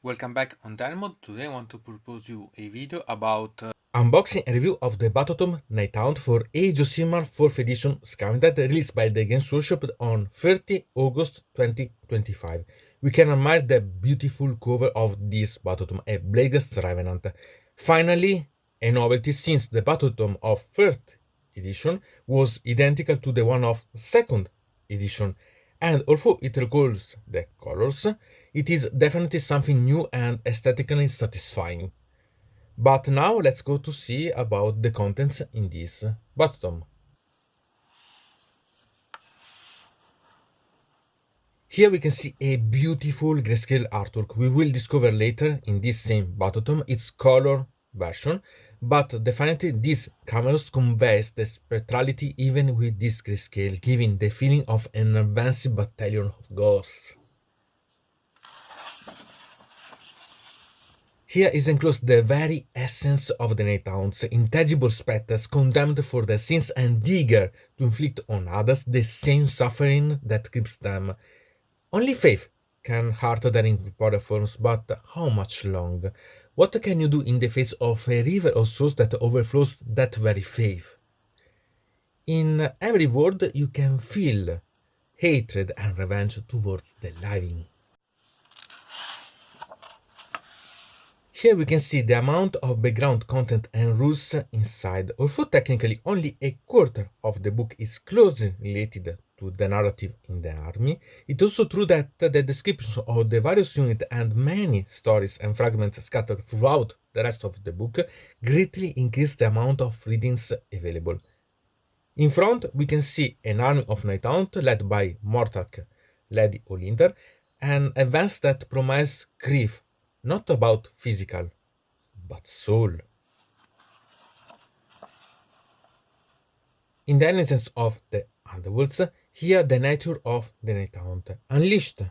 Welcome back on deynonmod. Today I want to propose you a video about unboxing and review of the Battetome NIghthaunt for Age of Sigmar 4th edition Scavenged released by the Games Workshop on 30 August 2025. We can admire the beautiful cover of this Battetome, a Blade's Revenant. Finally, a novelty since the Battetome of 3rd edition was identical to the one of 2nd edition, and although it recalls the colors, it is definitely something new and aesthetically satisfying. But now let's go to see about the contents in this Battetome. Here we can see a beautiful grayscale artwork. We will discover later in this same Battetome its color version, but definitely this canvas conveys the spectrality even with this grayscale, giving the feeling of an advanced battalion of ghosts. Here is enclosed the very essence of the Nighthaunts, intangible spectres condemned for their sins and eager to inflict on others the same suffering that grips them. Only faith can hurt their incorporeal forms, but how much long? What can you do in the face of a river of souls that overflows that very faith? In every word you can feel hatred and revenge towards the living. Here we can see the amount of background content and rules inside. Although technically only a quarter of the book is closely related to the narrative in the army, it's also true that the descriptions of the various units and many stories and fragments scattered throughout the rest of the book greatly increase the amount of readings available. In front we can see an army of Nighthaunt led by Mortarch, Lady Olinder, an advance that promises grief, not about physical, but soul. In the innocence of the underworlds, here the nature of the Nighthaunt, unleashed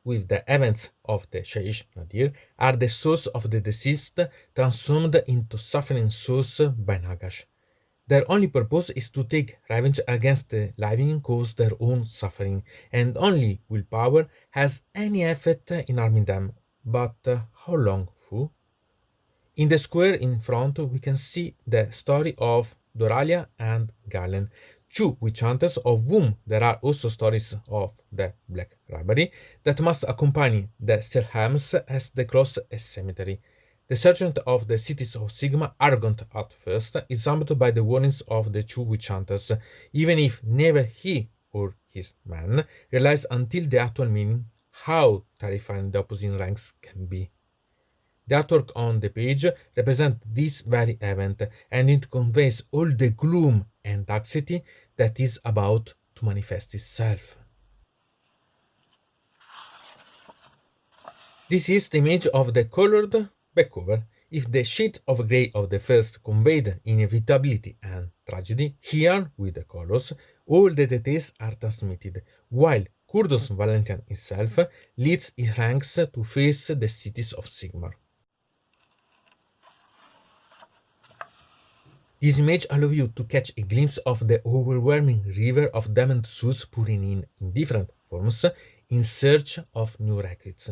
with the events of the Shaish Nadir, are the souls of the deceased transformed into suffering souls by Nagash. Their only purpose is to take revenge against the living cause their own suffering, and only willpower has any effect in harming them. But how long for? In the square in front, we can see the story of Doralia and Galen, two witch hunters of whom there are also stories of the Black Robbery that must accompany the Stelhams as they cross a cemetery. The sergeant of the cities of Sigma, arrogant at first, is humbled by the warnings of the two witch hunters, even if never he or his men realize until the actual meaning how terrifying the opposing ranks can be. The artwork on the page represents this very event, and it conveys all the gloom and anxiety that is about to manifest itself. This is the image of the colored back cover. If the shade of grey of the first conveyed inevitability and tragedy, here with the colors, all the details are transmitted, while Kurdos Valentine himself leads his ranks to face the cities of Sigmar. This image allows you to catch a glimpse of the overwhelming river of damned souls pouring in different forms in search of new recruits.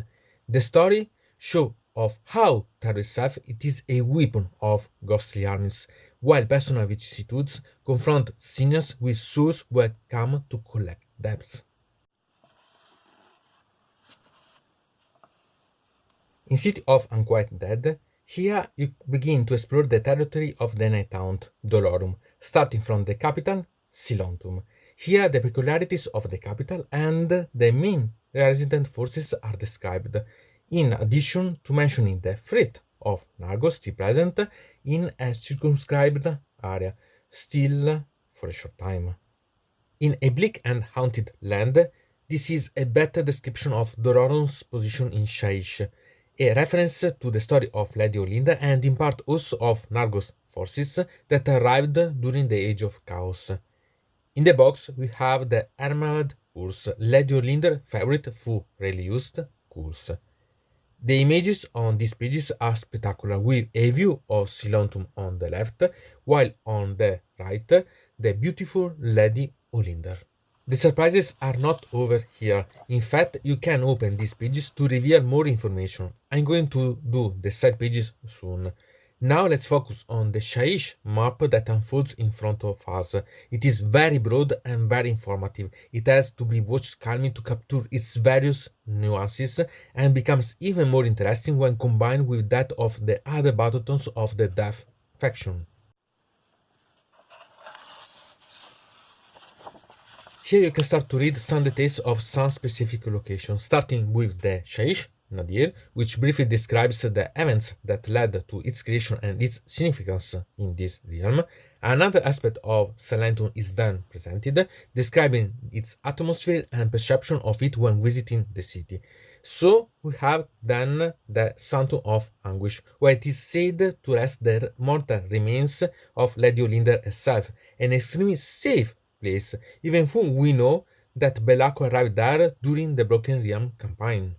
The story shows of how terror itself it is a weapon of ghostly armies, while personal vicissitudes confront sinners with souls who have come to collect debts. In City of Unquiet Dead, here you begin to explore the territory of the Nighthaunt, Dolorum, starting from the capital, Silontum. Here the peculiarities of the capital and the main resident forces are described, in addition to mentioning the threat of Nargos still present in a circumscribed area, still for a short time. In a bleak and haunted land, this is a better description of Dororum's position in Shaish, a reference to the story of Lady Olinda and in part also of Nargos forces that arrived during the Age of Chaos. In the box we have the Emerald Urs, Lady Olinda's favorite for rarely used course. The images on these pages are spectacular, with a view of Silontum on the left, while on the right the beautiful Lady Olinder. The surprises are not over here. In fact, you can open these pages to reveal more information. I'm going to do the side pages soon. Now let's focus on the Shaiish map that unfolds in front of us. It is very broad and very informative. It has to be watched calmly to capture its various nuances and becomes even more interesting when combined with that of the other battletomes of the Death faction. Here you can start to read some details of some specific locations, starting with the Shaiish Nadir, which briefly describes the events that led to its creation and its significance in this realm. Another aspect of Salentum is then presented, describing its atmosphere and perception of it when visiting the city. So we have then the Sanctum of Anguish, where it is said to rest the mortal remains of Lady Olinda herself, an extremely safe place, even though we know that Belako arrived there during the Broken Realm campaign.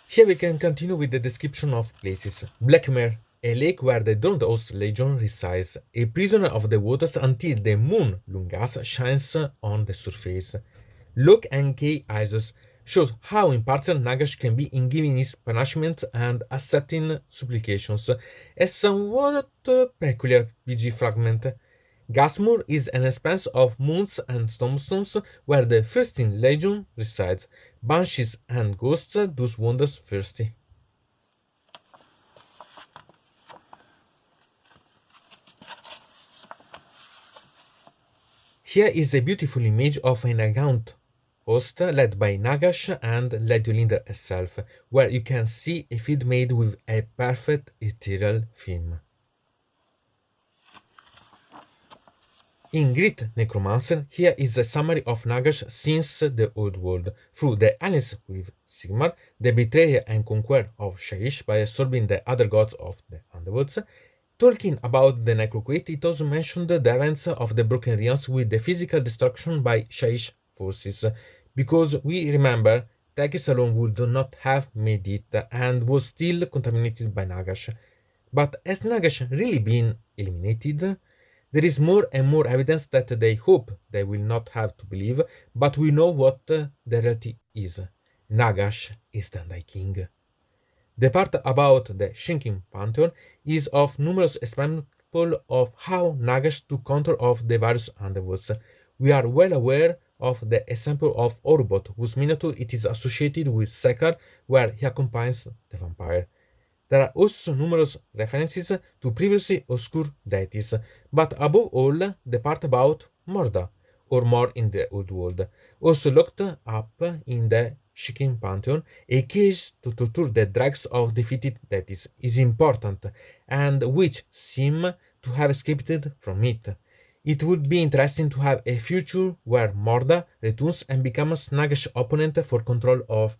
Here we can continue with the description of places. Blackmare, a lake where the Dawnhost Legion resides, a prisoner of the waters until the moon Lungas shines on the surface. Look and K. Isos shows how impartial Nagash can be in giving his punishment and accepting supplications, a somewhat peculiar PG fragment. Gasmur is an expanse of moons and tombstones where the 13th Legion resides. Banshees and ghosts do wonders thirsty. Here is a beautiful image of an NIghthaunt host led by Nagash and Lady Olinda herself, where you can see a feed made with a perfect ethereal theme. In Great Necromancer, here is a summary of Nagash since the Old World, through the alliance with Sigmar, the betrayal and conquer of Shaiish by absorbing the other gods of the Underworlds. Talking about the Necroquake, it also mentioned the events of the Broken Realms with the physical destruction by Shaiish forces, because we remember Takis alone would not have made it and was still contaminated by Nagash. But has Nagash really been eliminated? There is more and more evidence that they hope they will not have to believe, but we know what the reality is. Nagash is the Night King. The part about the shrinking pantheon is of numerous examples of how Nagash took control of the various underworlds. We are well aware of the example of Ouroboroth, whose minotaur it is associated with Sekhar, where he accompanies the vampire. There are also numerous references to previously obscure deities, but above all, the part about Morda, or Mor in the Old World, also looked up in the Shikin Pantheon. A case to torture the dregs of defeated deities is important, and which seem to have escaped from it. It would be interesting to have a future where Morda returns and becomes Nagash opponent for control of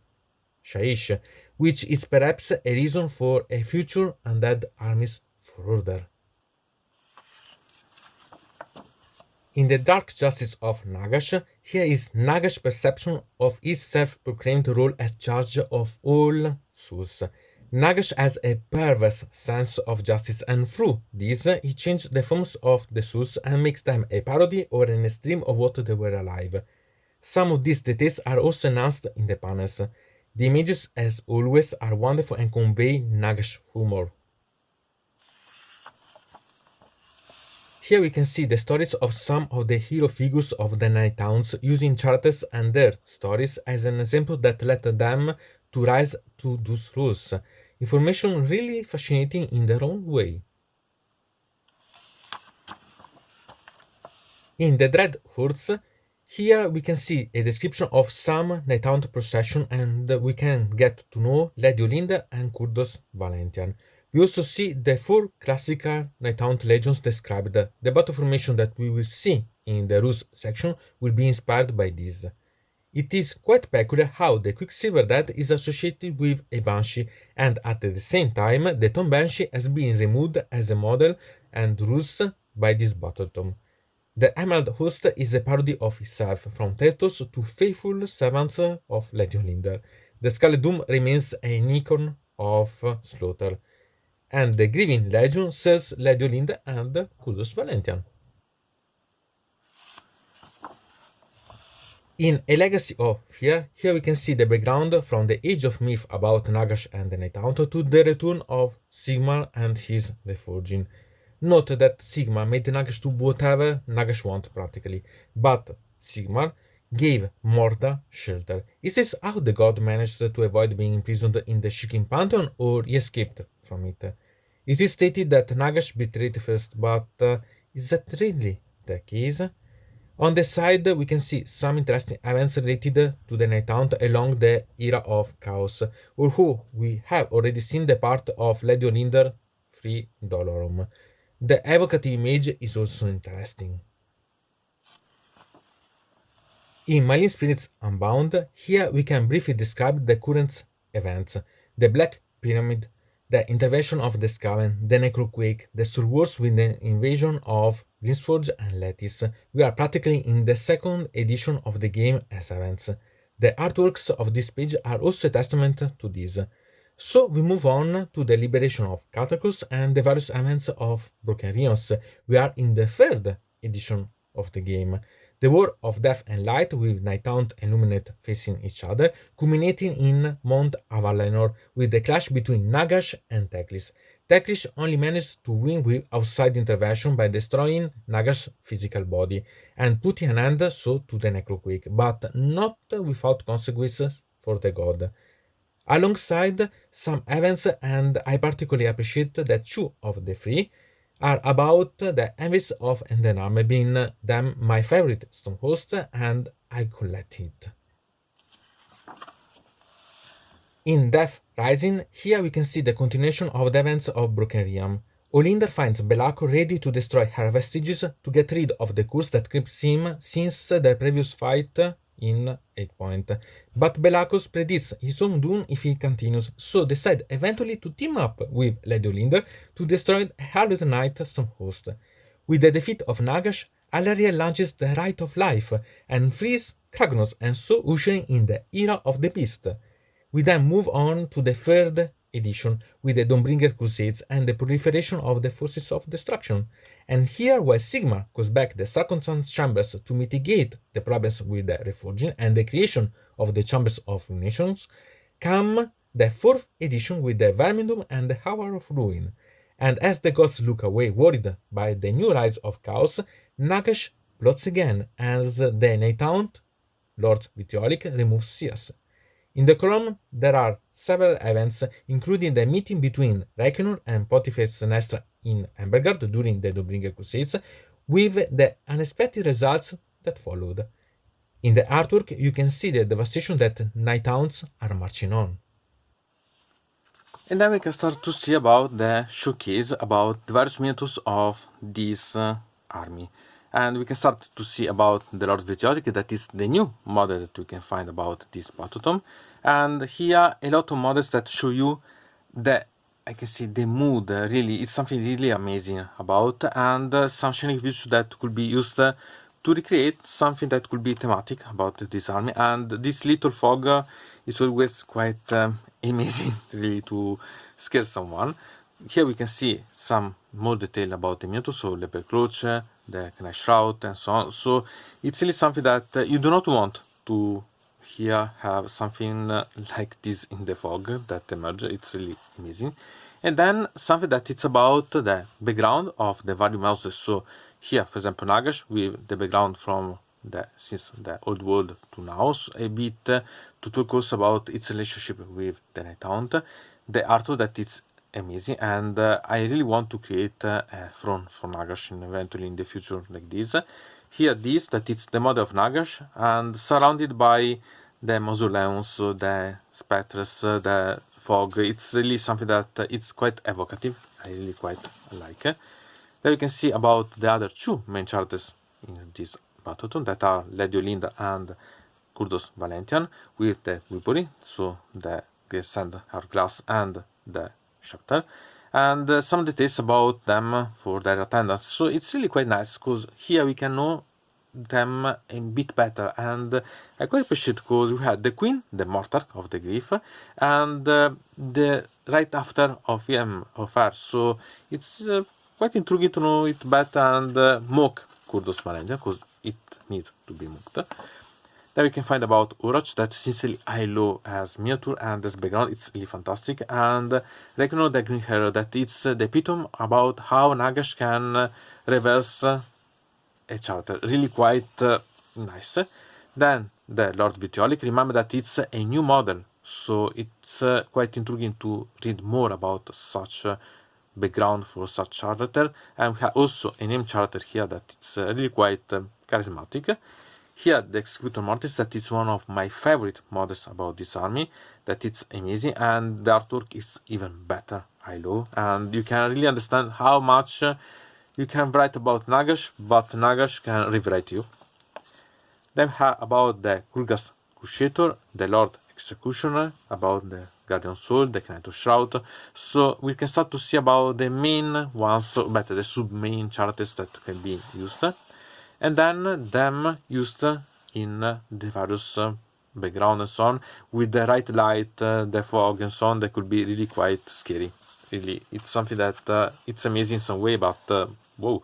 Shaiish, which is perhaps a reason for a future undead armies further. In the dark justice of Nagash, here is Nagash's perception of his self-proclaimed role as judge of all souls. Nagash has a perverse sense of justice, and through this, he changed the forms of the souls and makes them a parody or an extreme of what they were alive. Some of these details are also announced in the panels. The images, as always, are wonderful and convey Nagash humor. Here we can see the stories of some of the hero figures of the Nighthaunts using characters and their stories as an example that led them to rise to those roles. Information really fascinating in their own way. In the Dread Hordes, here we can see a description of some Nighthaunt procession and we can get to know Lady Olinda and Kurdos Valentian. We also see the four classical Nighthaunt legends described. The battle formation that we will see in the rules section will be inspired by this. It is quite peculiar how the Quicksilver Dead is associated with a Banshee, and at the same time the Tomb Banshee has been removed as a model and rules by this Battletome. The Emerald Host is a parody of itself, from Thestos to faithful servants of Lady Olinda. The Scarlet Doom remains an icon of slaughter. and the Grieving Legion serves Lediolinde and Kudos Valentian. In A Legacy of Fear, here we can see the background from the Age of Myth about Nagash and the NIghthaunt to the return of Sigmar and his Reforging. Note that Sigmar made Nagash do whatever Nagash want practically, but Sigmar gave Morda shelter. Is this how the god managed to avoid being imprisoned in the Shikin Pantheon, or he escaped from it? It is stated that Nagash betrayed first, but is that really the case? On the side, we can see some interesting events related to the NIghthaunt along the era of Chaos, or who we have already seen the part of Lediolinder Free Dolorum. The evocative image is also interesting. In Malign Spirits Unbound, here we can briefly describe the current events: the Black Pyramid, the intervention of the Skaven, the Necroquake, the Soul Wars with the invasion of Greensforge and Lattice. We are practically in the second edition of the game as events. The artworks of this page are also a testament to this. So we move on to the liberation of Cataclysm and the various events of Broken Realms. We are in the third edition of the game. The War of Death and Light with Nighthaunt and Luminate facing each other, culminating in Mount Avalenor with the clash between Nagash and Teclis. Teclis only managed to win with outside intervention by destroying Nagash's physical body and putting an end so to the Necroquake, but not without consequences for the god. Alongside some events, and I particularly appreciate that two of the three are about the envies of Endenarm, being them my favorite Stone host, and I collect it. In Death Rising, here we can see the continuation of the events of Broken Realm. Olinder finds Belako ready to destroy her vestiges to get rid of the curse that grips him since the previous fight in 8 Point. But Belakos predicts his own doom if he continues, so decide eventually to team up with Lady Olinder to destroy Harlot Knight Stormhost. With the defeat of Nagash, Alariel launches the Rite of Life and frees Kragnos, and so ushering in the Era of the Beast. We then move on to the third edition with the Dawnbringer Crusades and the proliferation of the Forces of Destruction. And here, while Sigmar goes back the Circumstance Chambers to mitigate the problems with the Reforging and the creation of the Chambers of Nations, come the fourth edition with the Vermindom and the Hour of Ruin. And as the gods look away worried by the new rise of Chaos, Nagash plots again as the NIghthaunt, Lord Vitriolic, removes Sears. In the column, there are several events, including the meeting between Reikenor and Pontifex Nestra in Embergard during the Dawnbringer Crusades, with the unexpected results that followed. In the artwork, you can see the devastation that Nighthaunts are marching on. And then we can start to see about the showcase about the various miniatures of this army. And we can start to see about the Lord Vitriotic, that is the new model that we can find about this Battetome. And here a lot of models that show you the, I can see the mood, really, it's something really amazing about, and some shining views that could be used to recreate something that could be thematic about this army. And this little fog is always quite amazing, really, to scare someone. Here we can see some more detail about the miniature, so Leopard Clutch, the Knight Shroud, and so on. So it's really something that you do not want to here have something like this in the fog that emerge. It's really amazing. And then something that it's about the background of the value mouses. So here, for example, Nagash with the background from since the old world to now, so a bit to talk also about its relationship with the NIghthaunt. The artwork that it's amazing, and I really want to create a throne for Nagash eventually in the future like this. Here that it's the model of Nagash and surrounded by the mausoleums, the spectres, the fog. It's really something that it's quite evocative. I really quite like it. Then you can see about the other two main characters in this Battetome, that are Lady Olinda and Kurdos Valentian, with the weaponry, so the Sand Hourglass and the Scepter, and some details about them for their attendance. So it's really quite nice, because here we can know them a bit better, and I quite appreciate because we had the Queen, the Mortar of the Grief, and the right after of him of her, so it's quite intriguing to know it better and mock Kurdos Marenja, because it needs to be mocked. Then we can find about Oroch, that sincerely I love as miniature and as background, it's really fantastic. And Regno the Green Hero, that it's the epitome about how Nagash can reverse a character. Really quite nice. Then the Lord Vitriolic, remember that it's a new model, so it's quite intriguing to read more about such background for such character. And we have also a name character here that it's really quite charismatic. Here, the Executor Mortis, that is one of my favorite models about this army, that it's amazing, and the artwork is even better, I love, and you can really understand how much you can write about Nagash, but Nagash can rewrite you. Then we have about the Kurgas Crusator, the Lord Executioner, about the Guardian Soul, the Knight of Shroud, so we can start to see about the main ones, better the sub-main characters that can be used. And then them used in the various background and so on, with the right light, the fog and so on, that could be really quite scary. Really, it's something that it's amazing in some way, but whoa.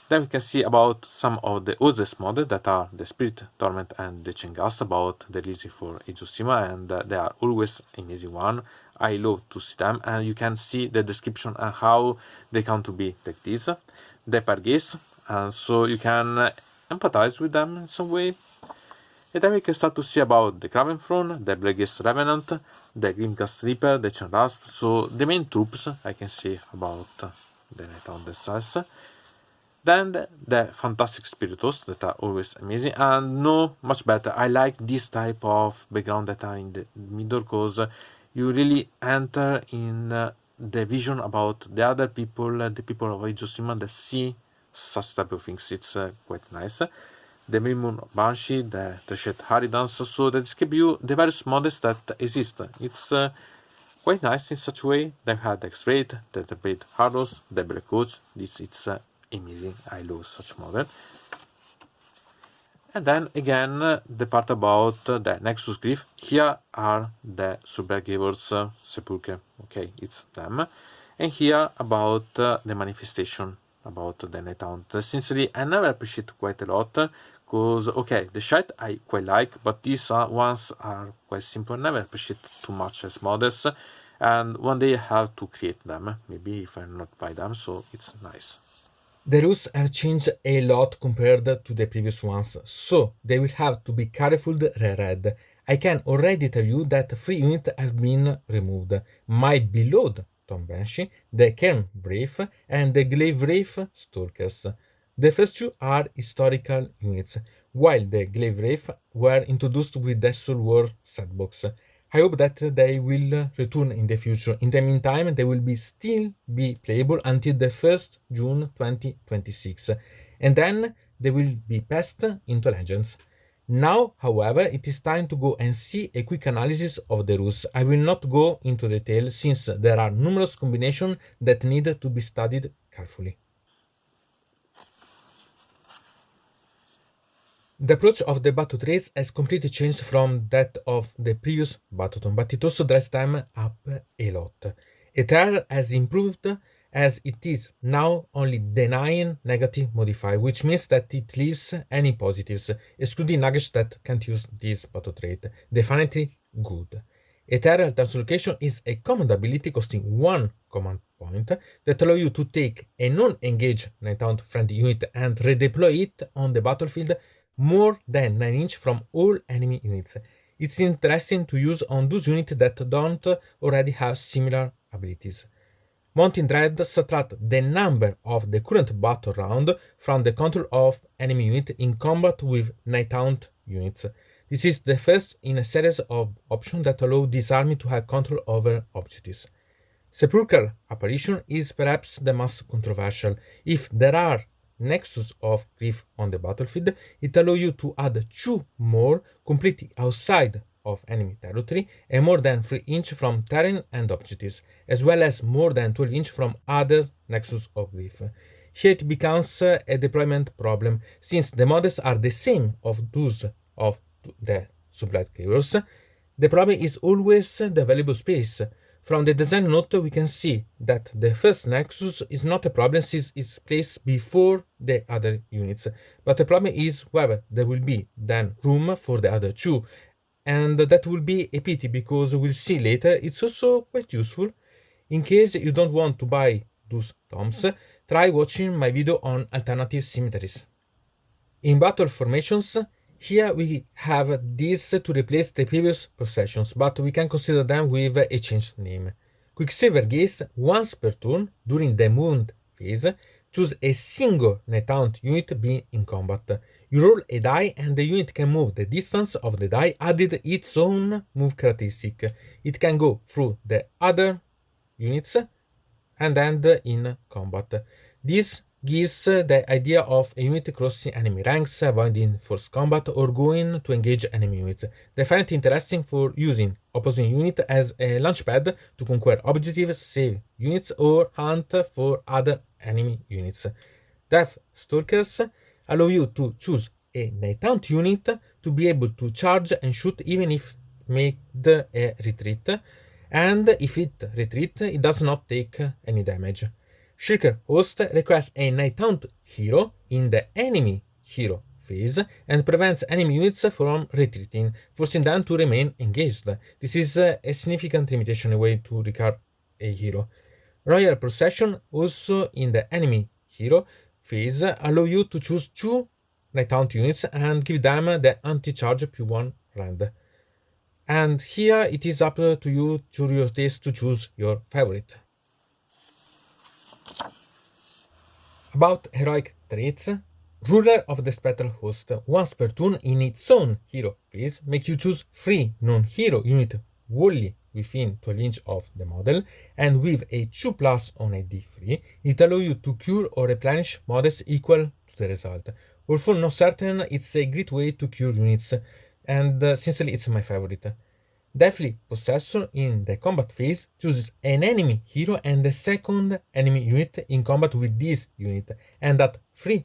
Then we can see about some of the oldest models that are the Spirit Torment and the Chengast, about the release for Age of Sigmar, and they are always amazing one. I love to see them, and you can see the description and how they come to be like this. The Pargast, and so you can empathize with them in some way. And then we can start to see about the Craven Throne, the Blackgast Revenant, the Grimcast Reaper, the Chanrasp, so the main troops I can say about the NIghthaunt themselves. Then the Fantastic Spiritos, that are always amazing, and no much better. I like this type of background that are in the middle, because you really enter in the vision about the other people, the people of Age of Sigmar that see such type of things. It's quite nice. The Mimon Banshee, the Treshet Haridans, so that describe you the various models that exist. It's quite nice in such a way. They have the X-Raid, the Blade Hardos, the Black Coach. This it's amazing. I love such model. And then again, the part about the Nexus Grief. Here are the Survivors Sepulchre. Okay, it's them. And here about the manifestation, about the NIghthaunt. Sincerely, I never appreciate quite a lot, because, okay, the shite I quite like, but these ones are quite simple. I never appreciate too much as models, and one day I have to create them, maybe if I not buy them, so it's nice. The rules have changed a lot compared to the previous ones, so they will have to be carefully reread. I can already tell you that 3 units have been removed. My beloved Tom Banshee, the Cairn Wraith, and the Glaive Wraith Stalkers. The first 2 are historical units, while the Glaive Wraith were introduced with the Soul War setbox. I hope that they will return in the future. In the meantime, they will still be playable until the 1st June 2026, and then they will be passed into Legends. Now, however, it is time to go and see a quick analysis of the rules. I will not go into detail since there are numerous combinations that need to be studied carefully. The approach of the battle trades has completely changed from that of the previous Battetome, but it also dressed them up a lot. Ether has improved, as it is now only denying negative modifier, which means that it leaves any positives, excluding Nagash that can't use this battle trait. Definitely good. Ethereal Translocation is a command ability costing 1 command point that allow you to take a non-engaged NIghthaunt friendly unit and redeploy it on the battlefield more than 9 inches from all enemy units. It's interesting to use on those units that don't already have similar abilities. Mountain Dread subtract the number of the current battle round from the control of enemy unit in combat with NIghthaunt units. This is the first in a series of options that allow this army to have control over objectives. Sepulchral Apparition is perhaps the most controversial. If there are Nexus of Grief on the battlefield, it allows you to add 2 more completely outside of enemy territory and more than 3 inches from terrain and objectives, as well as more than 12 inches from other Nexus of Grief. Here it becomes a deployment problem, since the models are the same of those of the Sublight Carriers. The problem is always the available space. From the design note, we can see that the first nexus is not a problem since it's placed before the other units, but the problem is whether there will be then room for the other two, and that will be a pity because we'll see later it's also quite useful. In case you don't want to buy those tomes, try watching my video on alternative symmetries. In battle formations, here we have these to replace the previous processions, but we can consider them with a changed name. Quicksilver Gaze, once per turn during the movement phase, choose a single NIghthaunt unit being in combat. You roll a die and the unit can move the distance of the die added its own move characteristic. It can go through the other units and end in combat. This gives the idea of a unit crossing enemy ranks, avoiding forced combat, or going to engage enemy units. They find it interesting for using opposing unit as a launchpad to conquer objectives, save units, or hunt for other enemy units. Death Stalkers allow you to choose a NIghthaunt unit to be able to charge and shoot even if made a retreat, and if it retreats, it does not take any damage. Sekhar Host requires a NIghthaunt hero in the enemy hero phase and prevents enemy units from retreating, forcing them to remain engaged. This is a significant limitation away to recur a hero. Royal Procession, also in the enemy hero phase, allow you to choose two NIghthaunt units and give them the anti-charge +1 rend. And here it is up to you, to your taste, to choose your favorite. About heroic traits, Ruler of the Spectral Host, once per turn in its own hero phase, make you choose 3 non-hero unit wholly within 12 inch of the model, and with a 2+ on a D3, it allows you to cure or replenish models equal to the result. Although not certain, it's a great way to cure units, and sincerely it's my favorite. Deathly Possessor in the combat phase chooses an enemy hero and the second enemy unit in combat with this unit, and at 3+,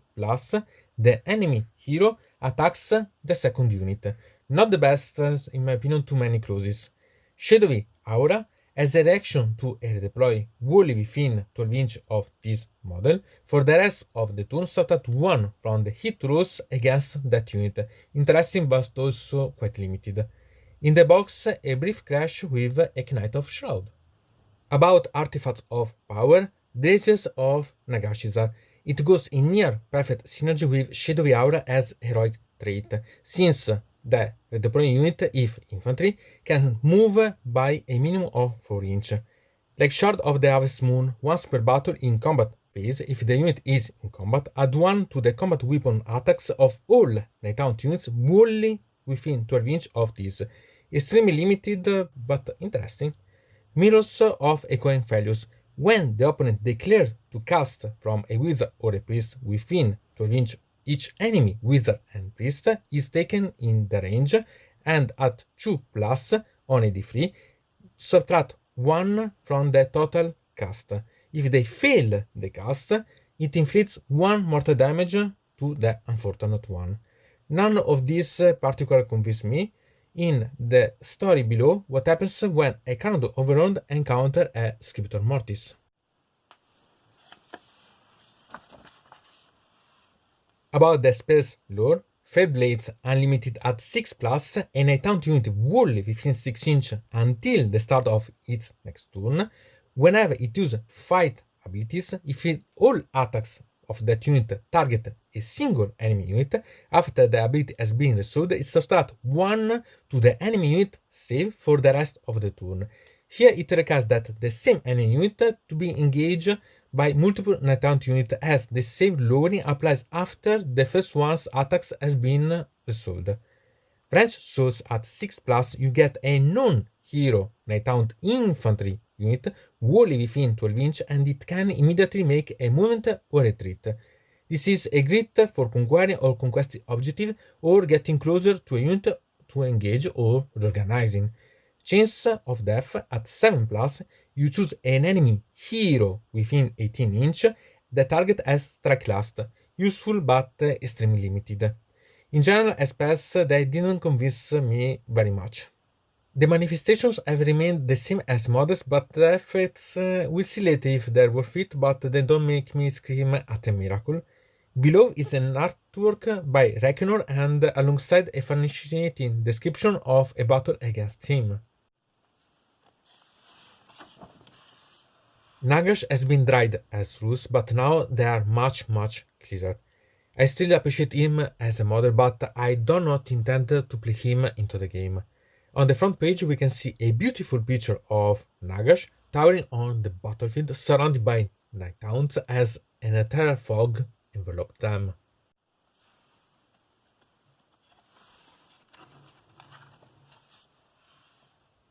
the enemy hero attacks the second unit. Not the best, in my opinion, too many clauses. Shadowy Aura, as a reaction to a redeploy wholly within 12 inch of this model, for the rest of the turn start at 1 from the hit rolls against that unit. Interesting but also quite limited. In the box, a brief crash with a Knight of Shroud. About Artifacts of Power, Blazes of Nagashizar. It goes in near perfect synergy with Shadowy Aura as heroic trait, since the redeploying unit, if infantry, can move by a minimum of 4 inch. Like Shard of the Harvest Moon, once per battle in combat phase, if the unit is in combat, add 1 to the combat weapon attacks of all NIghthaunt units wholly within 12 inch of this. Extremely limited, but interesting. Mirrors of Echoing Values. When the opponent declares to cast from a wizard or a priest within 12 inch, each enemy wizard and priest is taken in the range, and at 2+ on a D3, subtract 1 from the total cast. If they fail the cast, it inflicts 1 mortal damage to the unfortunate one. None of these particularly convince me. In the story below, what happens when a Carnot Overlord encounters a Scriptor Mortis. About the spell's lore, Fairblades Unlimited at 6+, a NIghthaunt unit wholly within 6 inch until the start of its next turn. Whenever it uses fight abilities, if all attacks of that unit target a single enemy unit, after the ability has been resolved, it subtracts 1 to the enemy unit save for the rest of the turn. Here it requires that the same enemy unit to be engaged by multiple NIghthaunt units, as the save lowering applies after the first one's attacks has been resolved. Branch Souls at 6+, you get a non-hero NIghthaunt infantry unit wholly within 12 inch, and it can immediately make a movement or retreat. This is a great for conquering or conquesting objective, or getting closer to a unit to engage or reorganizing. Chains of Death at 7+, you choose an enemy hero within 18 inch. The target has strike last, useful but extremely limited. In general, as spells, they didn't convince me very much. The manifestations have remained the same as models, but the effects we'll see later if they're worth it, but they don't make me scream at a miracle. Below is an artwork by Reckoner and alongside a fascinating description of a battle against him. Nagash has been dried as Rus, but now they are much, much clearer. I still appreciate him as a model, but I do not intend to play him into the game. On the front page, we can see a beautiful picture of Nagash towering on the battlefield, surrounded by Nighthounds as an ethereal fog enveloped them.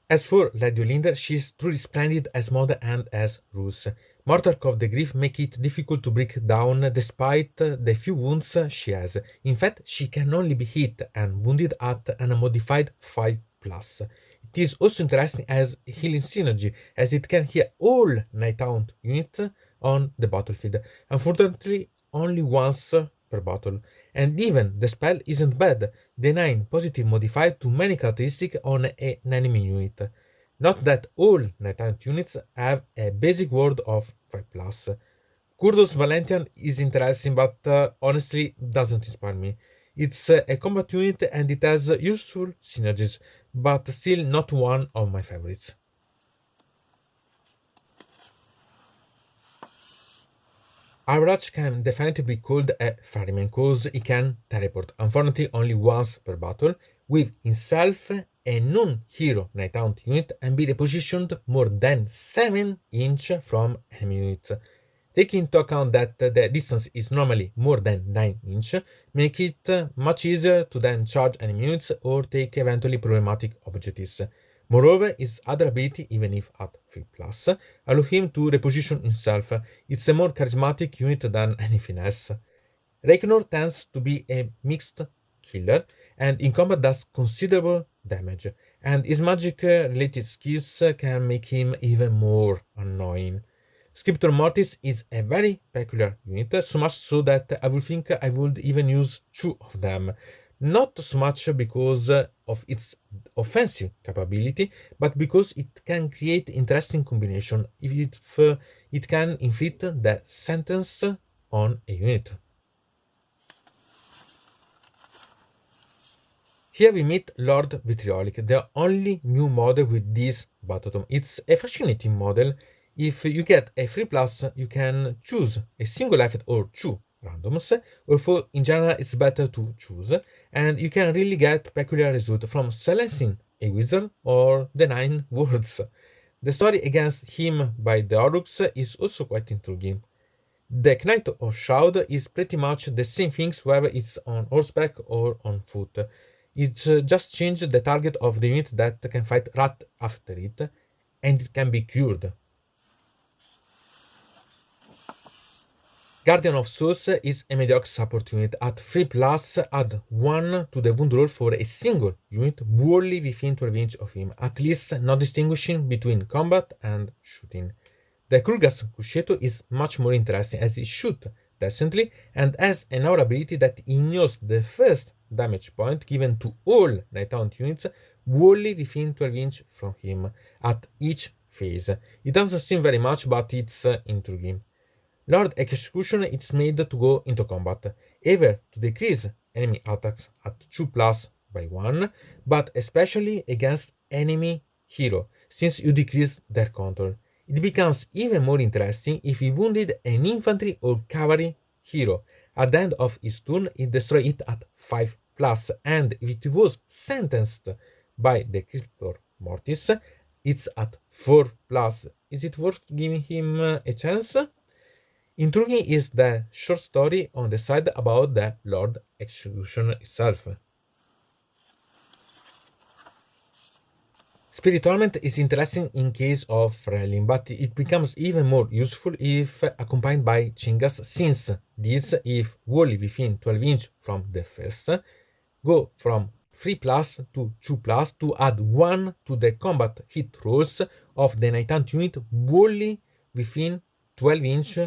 As for Lady Olinda, she is truly splendid as model and as Rus. Mortark of the Grief make it difficult to break down despite the few wounds she has. In fact, she can only be hit and wounded at an unmodified 5+. It is also interesting as healing synergy, as it can heal all Nighthaunt units on the battlefield. Unfortunately, only once per battle. And even the spell isn't bad, denying positive modifier to many characteristics on an enemy unit. Not that all Nighthaunt units have a basic word of 5+. Kurdos Valentian is interesting, but honestly doesn't inspire me. It's a combat unit and it has useful synergies, but still not one of my favorites. Average can definitely be called a ferryman cause he can teleport, unfortunately only once per battle, with himself a non-hero Nighthaunt unit and be repositioned more than 7 inch from enemy units. Taking into account that the distance is normally more than 9 inch, make it much easier to then charge enemy units or take eventually problematic objectives. Moreover, his other ability, even if at 3+, allow him to reposition himself. It's a more charismatic unit than anything else. Reckoner tends to be a mixed killer, and in combat does considerable damage, and his magic-related skills can make him even more annoying. Scriptor Mortis is a very peculiar unit, so much so that I would think I would even use 2 of them. Not so much because of its offensive capability, but because it can create interesting combination if it can inflict the sentence on a unit. Here we meet Lord Vitriolic, the only new model with this Battetome. It's a fascinating model. If you get a 3+, you can choose a single effect or 2 randoms, or for in general it's better to choose, and you can really get peculiar results from silencing a wizard or denying words. The story against him by the Oryx is also quite intriguing. The Knight of Shroud is pretty much the same things whether it's on horseback or on foot. It's just changed the target of the unit that can fight rat after it, and it can be cured. Guardian of Souls is a mediocre support unit. At 3+, add 1 to the wound roll for a single unit wholly within 12 inch of him, at least not distinguishing between combat and shooting. The Krulgas Cuscetto is much more interesting as it shoots decently and has an aura ability that ignores the first damage point given to all Nighthaunt units wholly within 12 inch from him at each phase. It doesn't seem very much, but it's intriguing. Lord Execution is made to go into combat, either to decrease enemy attacks at 2+ by 1, but especially against enemy hero, since you decrease their control. It becomes even more interesting if he wounded an infantry or cavalry hero. At the end of his turn, he destroys it at 5+, and if it was sentenced by the Scriptor Mortis, it's at 4+. Is it worth giving him a chance? Intriguing is the short story on the side about the Lord Executioner itself. Spirit Torment is interesting in case of rallying, but it becomes even more useful if accompanied by Chingas, since these, if wholly within 12 inch from the first, go from 3+ to 2+ to add 1 to the combat hit rolls of the Nighthaunt unit wholly within 12 inch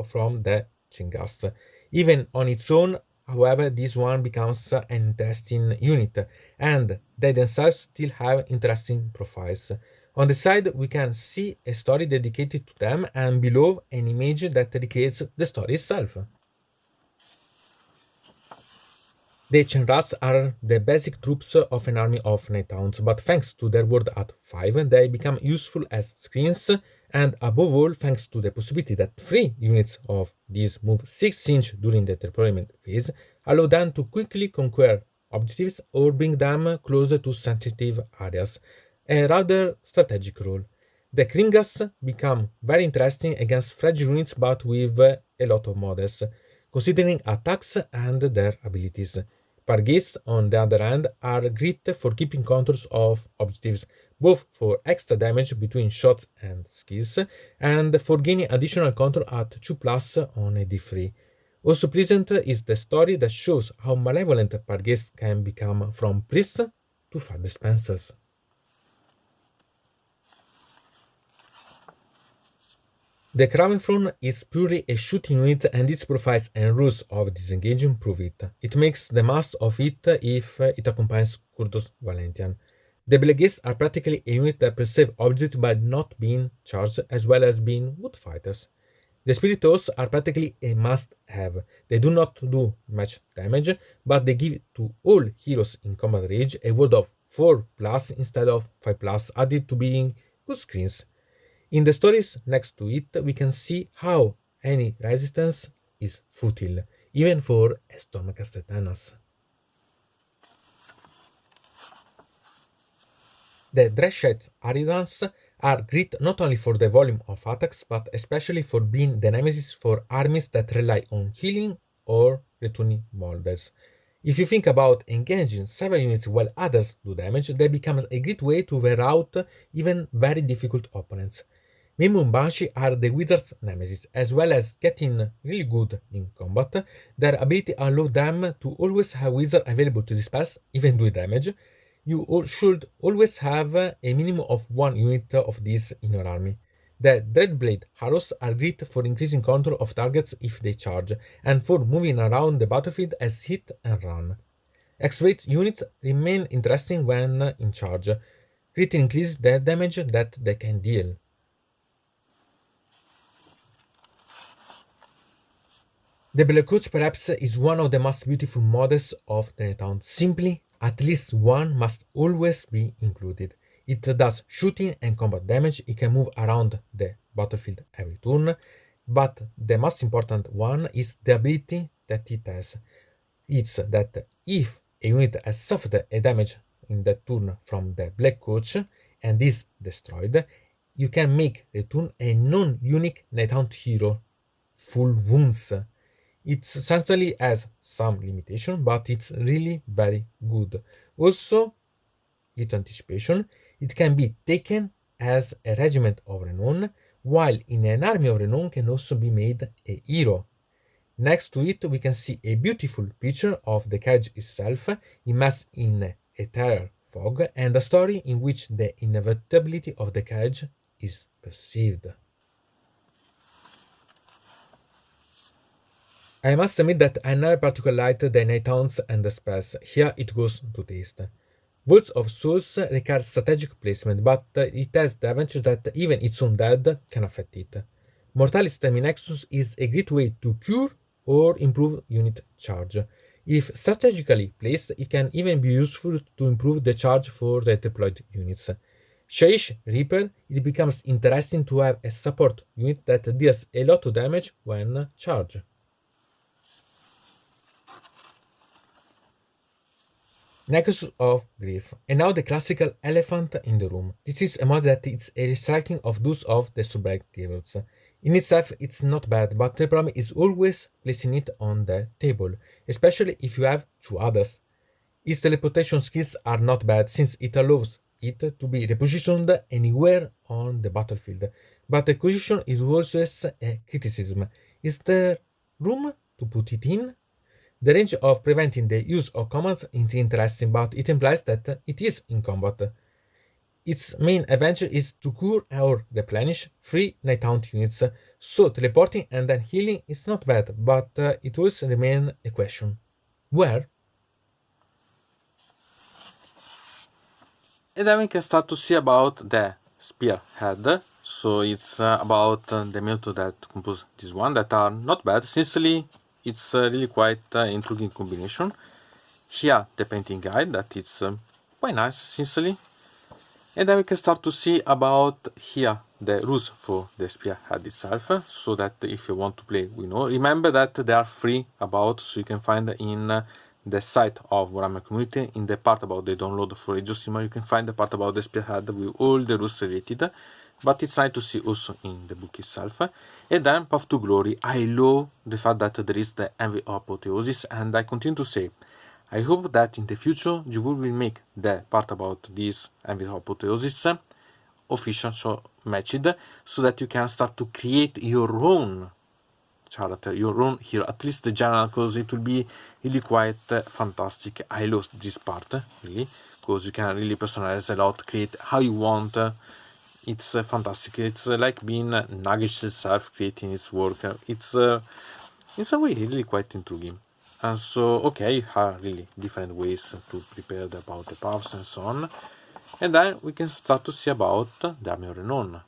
from the Chingast. Even on its own, However, this one becomes an interesting unit, and they themselves still have interesting profiles. On the side, we can see a story dedicated to them, and below, an image that dedicates the story itself. The Chenrats are the basic troops of an army of Nighthounds, but thanks to their word at 5, they become useful as screens, and above all, thanks to the possibility that 3 units of these move 6 inch during the deployment phase, allow them to quickly conquer objectives or bring them closer to sensitive areas, a rather strategic role. The Kringers become very interesting against fragile units but with a lot of models, considering attacks and their abilities. Parghists, on the other hand, are great for keeping controls of objectives, both for extra damage between shots and skills, and for gaining additional control at 2 plus on a D3. Also pleasant is the story that shows how malevolent Parghists can become from priests to fire dispensers. The Kravenfron is purely a shooting unit, and its profiles and rules of disengaging prove it. It makes the most of it if it accompanies Kurdos Valentian. The Belegists are practically a unit that preserve objects by not being charged, as well as being wood fighters. The Spiritos are practically a must-have. They do not do much damage, but they give to all heroes in combat rage a ward of 4 plus instead of 5 plus, added to being good screens. In the stories next to it, we can see how any resistance is futile, even for a Stormcaster Thanos. The Dreshed Aridans are great not only for the volume of attacks, but especially for being the nemesis for armies that rely on healing or returning molders. If you think about engaging several units while others do damage, that becomes a great way to wear out even very difficult opponents. Mimu Banshee are the wizard's nemesis, as well as getting really good in combat. Their ability allows them to always have wizard available to disperse, even do damage. You should always have a minimum of 1 unit of these in your army. The Dreadblade arrows are great for increasing control of targets if they charge, and for moving around the battlefield as hit and run. X-Rate units remain interesting when in charge. Greatly increase the damage that they can deal. The Blackcoach perhaps is one of the most beautiful models of the Nighthound. Simply, at least one must always be included. It does shooting and combat damage, it can move around the battlefield every turn, but the most important one is the ability that it has. It's that if a unit has suffered a damage in that turn from the Black Coach and is destroyed, you can make return a non-unique Nighthound hero, full wounds. It certainly has some limitation, but it's really very good. Also, little anticipation, it can be taken as a regiment of renown, while in an army of renown can also be made a hero. Next to it, we can see a beautiful picture of the carriage itself, immersed in a terror fog, and a story in which the inevitability of the carriage is perceived. I must admit that I never particularly liked the Nighthounds and the spells. Here it goes to taste. Words of Souls require strategic placement, but it has the advantage that even its own dead can affect it. Mortalis Terminexus is a great way to cure or improve unit charge. If strategically placed, it can even be useful to improve the charge for the deployed units. Shaish Reaper, it becomes interesting to have a support unit that deals a lot of damage when charged. Nexus of Grief, and now the classical elephant in the room. This is a mod that is a recycling of those of the Subjectives. In itself, it's not bad, but the problem is always placing it on the table, especially if you have 2 others. Its teleportation skills are not bad since it allows it to be repositioned anywhere on the battlefield, but the position is always a criticism. Is there room to put it in? The range of preventing the use of commands is interesting, but it implies that it is in combat. Its main advantage is to cure or replenish 3 Nighthound units, so teleporting and then healing is not bad, but it will remain a question. where And then we can start to see about the spearhead. So it's about the method that compose this one that are not bad. Sincerely, it's really quite intriguing combination. Here the painting guide that it's quite nice, sincerely. And then we can start to see about here the rules for the spearhead itself, so that if you want to play, we know. Remember that they are free about, so you can find in the site of Warhammer Community, in the part about the download for Age of Sigmar, you can find the part about the spearhead with all the rules related, but it's nice to see also in the book itself. And then Path to Glory, I love the fact that there is the Envy of Apotheosis, and I continue to say, I hope that in the future you will make the part about this Envy of Apotheosis official, so matched, so that you can start to create your own character, your own hero, at least the general, because it will be really quite fantastic. I love this part, really, because you can really personalize a lot, create how you want. It's fantastic. It's like being Nagish itself creating its work. It's in some way really quite intriguing. And so, okay, you have really different ways to prepare about the paths and so on. And then we can start to see about the Army of Renown.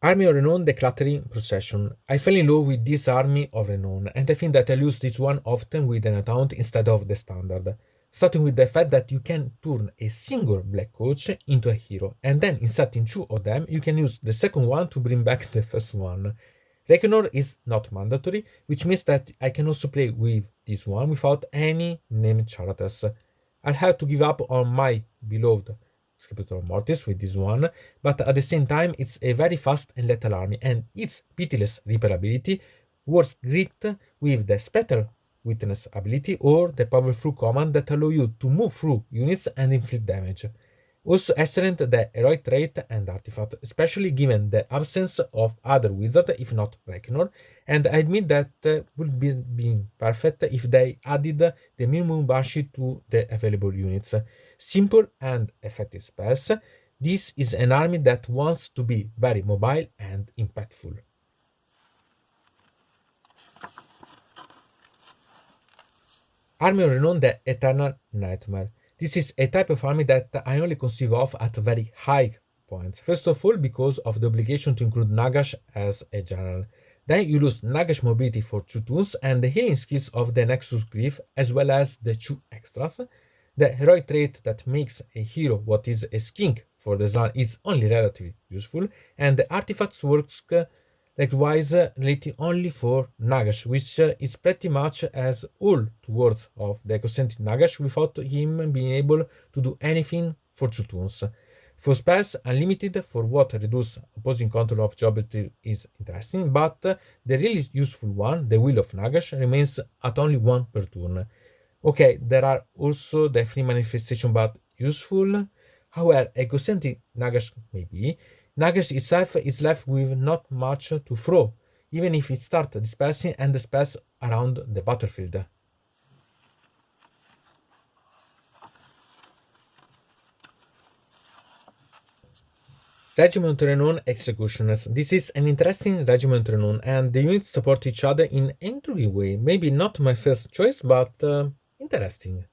Army of Renown Decluttering Procession. I fell in love with this Army of Renown, and I think that I use this one often with an account instead of the standard. Starting with the fact that you can turn a single black coach into a hero, and then inserting two of them, you can use the second one to bring back the first one. Reckoner is not mandatory, which means that I can also play with this one without any named characters. I'll have to give up on my beloved Scriptor Mortis with this one, but at the same time it's a very fast and lethal army, and its pitiless reaper ability works great with the Spectre Witness ability or the powerful command that allow you to move through units and inflict damage. Also excellent the heroic trait and artifact, especially given the absence of other wizard, if not Reckoner, and I admit that would be been perfect if they added the minimum Banshee to the available units. Simple and effective spells. This is an army that wants to be very mobile and impactful. Army of Renown, the Eternal Nightmare. This is a type of army that I only conceive of at very high points. First of all, because of the obligation to include Nagash as a general. Then you lose Nagash mobility for 2 turns and the healing skills of the Nexus Grief, as well as the 2 extras. The heroic trait that makes a hero what is a skink for the Zan is only relatively useful, and the artifacts works likewise related only for Nagash, which is pretty much as all towards of the ecocentric Nagash without him being able to do anything for 2 turns. For spells, unlimited for what reduce opposing control of job is interesting, but the really useful one, the Will of Nagash, remains at only 1 per turn. Okay, there are also the free manifestation, but useful. However, egocentric Nagash may be, Nagash itself is left with not much to throw, even if it starts dispersing and disperse around the battlefield. Regiment Renown Executioners. This is an interesting Regiment Renown, and the units support each other in an intriguing way. Maybe not my first choice, but interesting.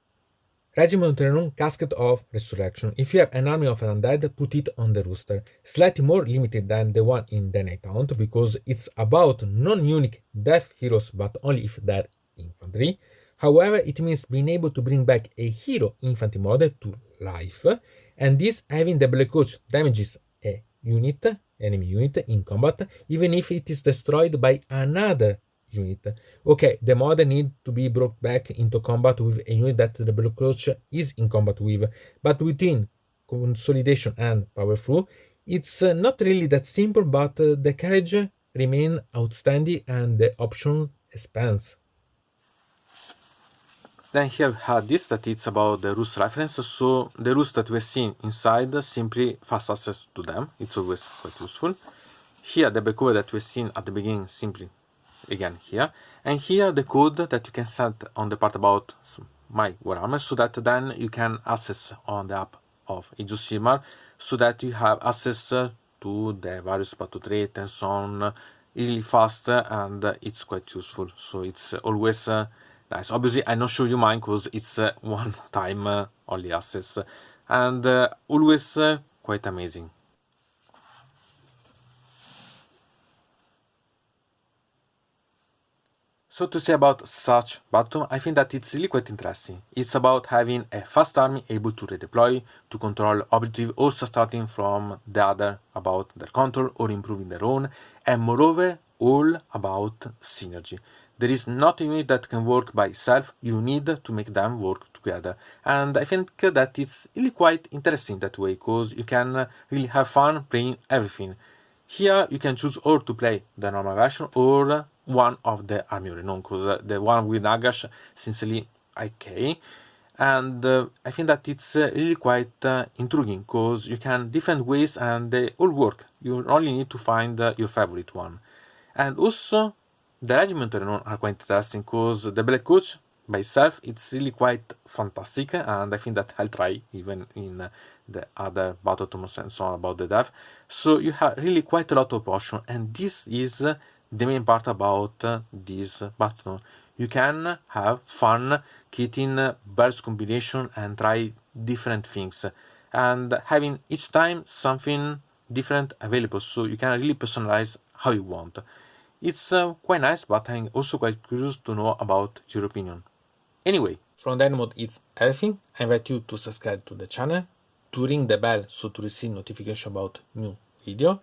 Regiment Renown Casket of Resurrection. If you have an army of undead, put it on the rooster. Slightly more limited than the one in the NIghthaunt because it's about non-unique death heroes, but only if they're infantry. However, it means being able to bring back a hero infantry model to life, and this having the Black Coach damages a enemy unit in combat, even if it is destroyed by another unit. Okay, the model need to be brought back into combat with a unit that the Black Coach is in combat with, but within consolidation and powerful, it's not really that simple, but the carriage remain outstanding and the option expands. Then here we have this that it's about the rules reference, so the rules that we've seen inside, simply fast access to them, it's always quite useful. Here the backcover that we've seen at the beginning, simply again here, and here the code that you can set on the part about my Warhammer, so that then you can access on the app of Age of Sigmar, so that you have access to the various battle trait and so on really fast, and it's quite useful. So it's always Nice. Obviously, I'm not sure you mind because it's one time only access, and always quite amazing. So to say about such Battetome, I think that it's really quite interesting. It's about having a fast army able to redeploy, to control objective, also starting from the other about their control or improving their own, and moreover, all about synergy. There is not a unit that can work by itself, you need to make them work together. And I think that it's really quite interesting that way, because you can really have fun playing everything. Here you can choose or to play the normal version or one of the army renown, because the one with Nagash sincerely okay, and I think that it's really quite intriguing, because you can different ways and they all work. You only need to find your favorite one. And also the regiment renown are quite interesting, because the Black Coach by itself it's really quite fantastic, and I think that I'll try even in the other Battletomes and so on about the dev. So you have really quite a lot of options, and this is the main part about this Battetome. You can have fun creating burst combination and try different things, and having each time something different available, so you can really personalize how you want. It's quite nice, but I'm also quite curious to know about your opinion. Anyway, from deynonmod it's everything. I invite you to subscribe to the channel, to ring the bell so to receive notification about new video,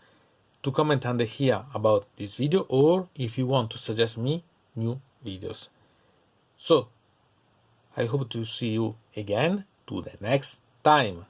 to comment under here about this video, or if you want to suggest me new videos. So, I hope to see you again to the next time.